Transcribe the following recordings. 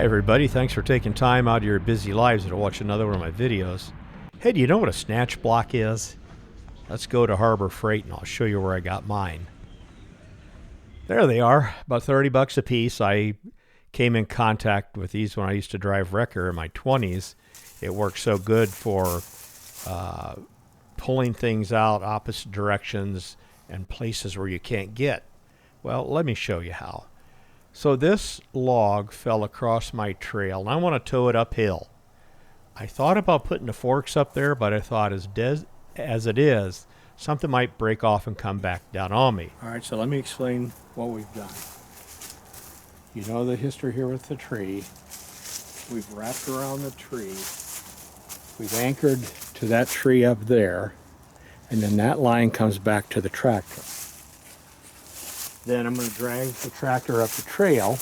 Hi everybody, thanks for taking time out of your busy lives to watch another one of my videos. Hey, do you know what a snatch block is? Let's go to Harbor Freight and I'll show you where I got mine. There they are, about 30 bucks a piece. I came in contact with these when I used to drive wrecker in my 20s. It worked so good for pulling things out opposite directions and places where you can't get. Well, let me show you how. So this log fell across my trail and I want to tow it uphill. I thought about putting the forks up there, but I thought as it is, something might break off and come back down on me. All right, so let me explain what we've done. You know the history here with the tree. We've wrapped around the tree. We've anchored to that tree up there, and then that line comes back to the tractor. Then I'm going to drag the tractor up the trail,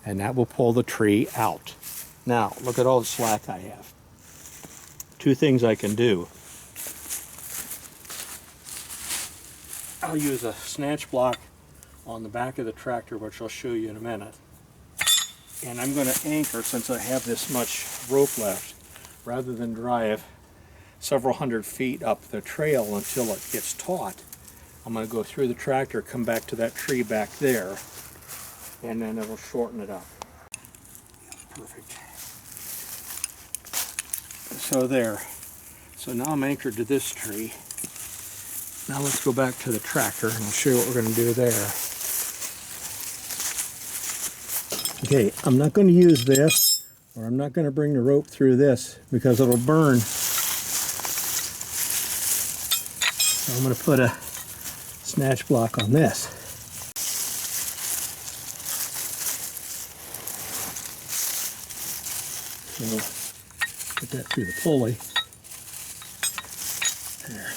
and that will pull the tree out. Now, look at all the slack I have. Two things I can do. I'll use a snatch block on the back of the tractor, which I'll show you in a minute. And I'm going to anchor, since I have this much rope left, rather than drive several hundred feet up the trail until it gets taut. I'm going to go through the tractor, come back to that tree back there, and then it'll shorten it up. Perfect. So there. So now I'm anchored to this tree. Now let's go back to the tractor and I'll show you what we're going to do there. Okay, I'm not going to use this, or I'm not going to bring the rope through this because it'll burn. So I'm going to put a snatch block on this. So put that through the pulley. There.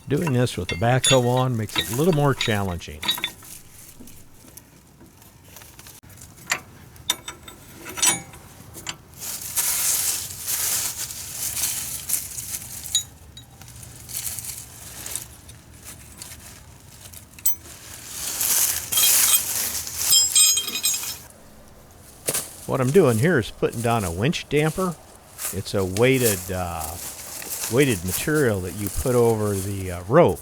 Doing this with the backhoe on makes it a little more challenging. What I'm doing here is putting down a winch damper. It's a weighted material that you put over the rope.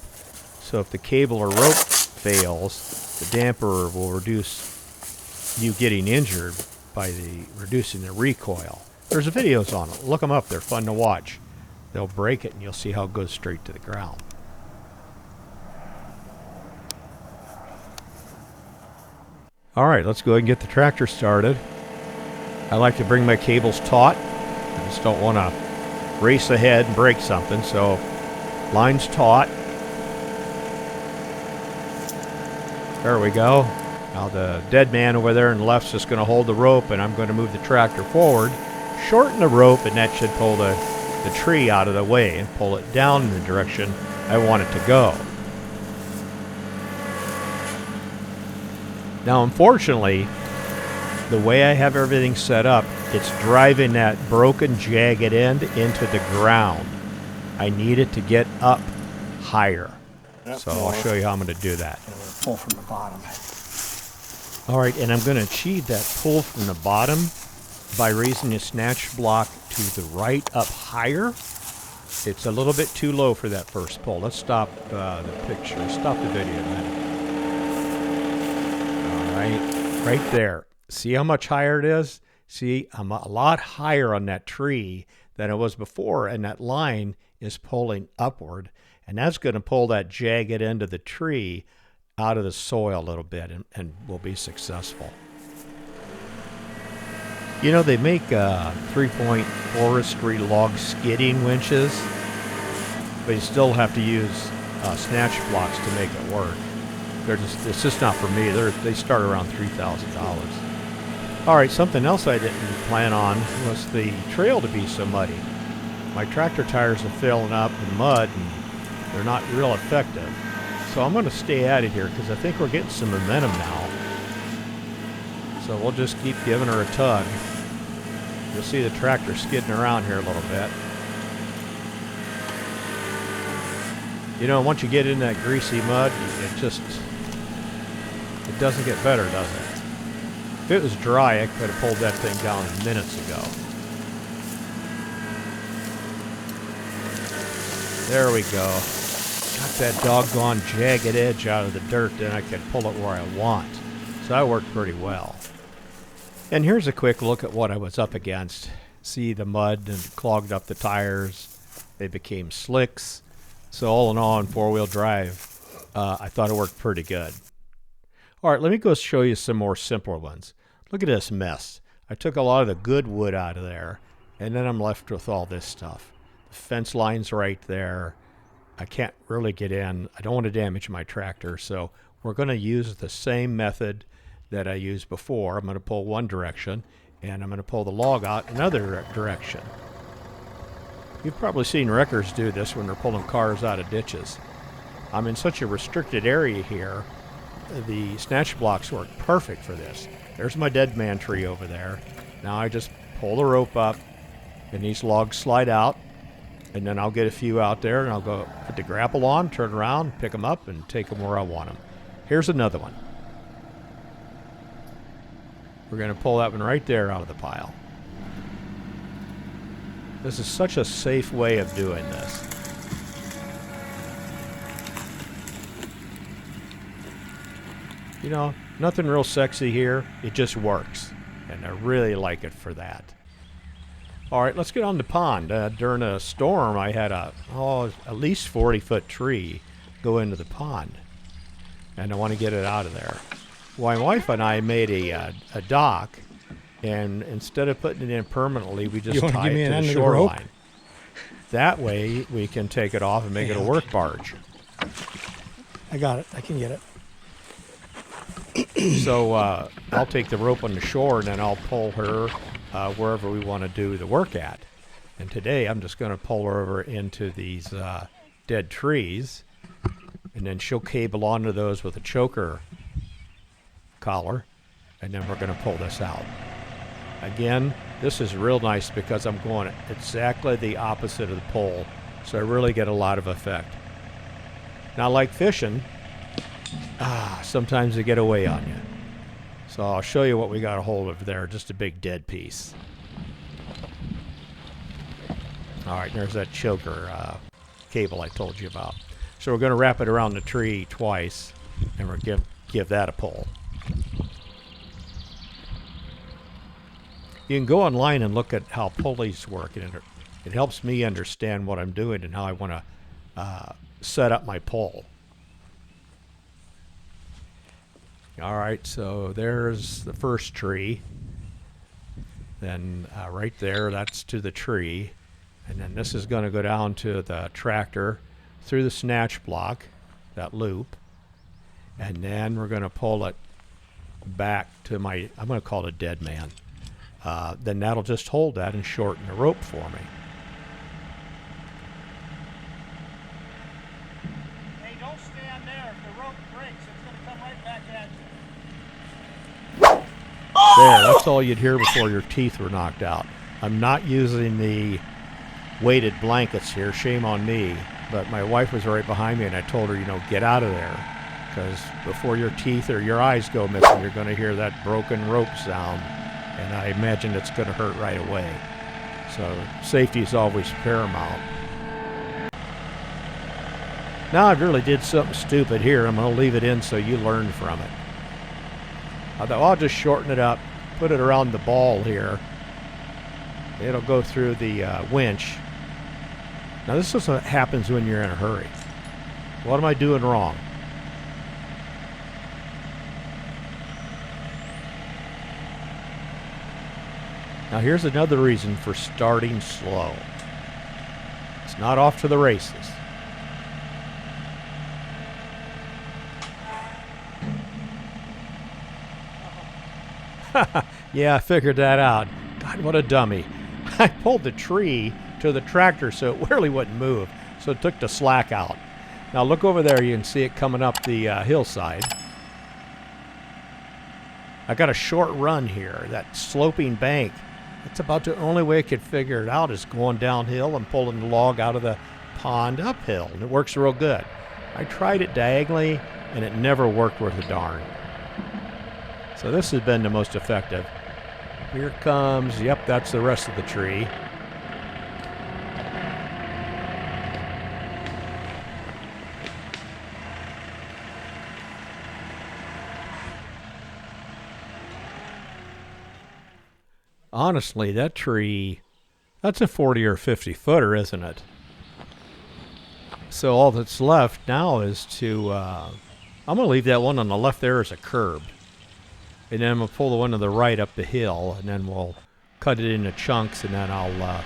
So if the cable or rope fails, the damper will reduce you getting injured by reducing the recoil. There's videos on it. Look them up. They're fun to watch. They'll break it and you'll see how it goes straight to the ground. All right, let's go ahead and get the tractor started. I like to bring my cables taut. I just don't want to race ahead and break something, so line's taut. There we go. Now the dead man over there on the left's just going to hold the rope, and I'm going to move the tractor forward, shorten the rope, and that should pull the tree out of the way and pull it down in the direction I want it to go. Now unfortunately, the way I have everything set up, it's driving that broken, jagged end into the ground. I need it to get up higher. So I'll show you how I'm going to do that. Pull from the bottom. All right, and I'm going to achieve that pull from the bottom by raising the snatch block to the right up higher. It's a little bit too low for that first pull. Let's stop the picture. Stop the video a minute. All right, right there. See how much higher it is? See, I'm a lot higher on that tree than I was before, and that line is pulling upward, and that's going to pull that jagged end of the tree out of the soil a little bit, and we'll be successful. You know, they make 3-point forestry log skidding winches, but you still have to use snatch blocks to make it work. It's just not for me. They start around $3,000. All right, something else I didn't plan on was the trail to be so muddy. My tractor tires are filling up in mud and they're not real effective. So I'm going to stay at it here because I think we're getting some momentum now. So we'll just keep giving her a tug. You'll see the tractor skidding around here a little bit. You know, once you get in that greasy mud, it doesn't get better, does it? If it was dry, I could have pulled that thing down minutes ago. There we go. Got that doggone jagged edge out of the dirt, then I can pull it where I want. So that worked pretty well. And here's a quick look at what I was up against. See the mud and clogged up the tires. They became slicks. So all in all, in four-wheel drive, I thought it worked pretty good. All right, let me go show you some more simpler ones. Look at this mess. I took a lot of the good wood out of there, and then I'm left with all this stuff. The fence line's right there. I can't really get in. I don't want to damage my tractor, so we're going to use the same method that I used before. I'm going to pull one direction, and I'm going to pull the log out another direction. You've probably seen wreckers do this when they're pulling cars out of ditches. I'm in such a restricted area here. The snatch blocks work perfect for this. There's my dead man tree over there. Now I just pull the rope up, and these logs slide out, and then I'll get a few out there, and I'll go put the grapple on, turn around, pick them up, and take them where I want them. Here's another one. We're going to pull that one right there out of the pile. This is such a safe way of doing this. You know, nothing real sexy here. It just works. And I really like it for that. All right, let's get on the pond. During a storm, I had at least 40-foot tree go into the pond. And I want to get it out of there. My wife and I made a dock, and instead of putting it in permanently, we just tie it to the shoreline. That way, we can take it off and make it a work barge. I got it. I can get it. So I'll take the rope on the shore, and then I'll pull her wherever we want to do the work at. And today, I'm just going to pull her over into these dead trees, and then she'll cable onto those with a choker collar, and then we're going to pull this out. Again, this is real nice because I'm going exactly the opposite of the pole, so I really get a lot of effect. Now, like fishing, sometimes they get away on you. So I'll show you what we got a hold of there, just a big dead piece. All right, there's that choker cable I told you about. So we're going to wrap it around the tree twice, and we're going to give that a pull. You can go online and look at how pulleys work, and it helps me understand what I'm doing and how I want to set up my pull. All right, so there's the first tree. Then right there, that's to the tree. And then this is going to go down to the tractor through the snatch block, that loop. And then we're going to pull it back to I'm going to call it a dead man. Then that'll just hold that and shorten the rope for me. Hey, don't stand there. If the rope breaks, it's going to come right back at you. There, that's all you'd hear before your teeth were knocked out. I'm not using the weighted blankets here, shame on me, but my wife was right behind me, and I told her, get out of there, because before your teeth or your eyes go missing, you're going to hear that broken rope sound. And I imagine it's going to hurt right away. So safety is always paramount. Now I really did something stupid here. I'm going to leave it in so you learn from it. I thought, I'll just shorten it up, put it around the ball here. It'll go through the winch. Now this is what happens when you're in a hurry. What am I doing wrong? Now here's another reason for starting slow. It's not off to the races. Yeah, I figured that out. God, what a dummy. I pulled the tree to the tractor so it really wouldn't move, so it took the slack out. Now look over there, you can see it coming up the hillside. I got a short run here, that sloping bank. That's about the only way I could figure it out is going downhill and pulling the log out of the pond uphill, and it works real good. I tried it diagonally and it never worked worth a darn. So this has been the most effective. Here comes, yep, that's the rest of the tree. Honestly, that tree, that's a 40 or 50 footer, isn't it? So all that's left now is to, I'm going to leave that one on the left there as a curb. And then I'm going to pull the one to the right up the hill, and then we'll cut it into chunks, and then I'll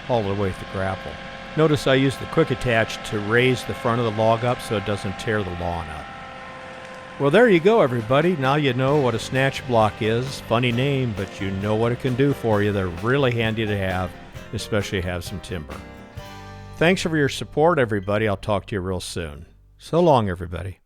haul it away with the grapple. Notice I use the quick attach to raise the front of the log up so it doesn't tear the lawn up. Well, there you go, everybody. Now you know what a snatch block is. Funny name, but you know what it can do for you. They're really handy to have, especially have some timber. Thanks for your support, everybody. I'll talk to you real soon. So long, everybody.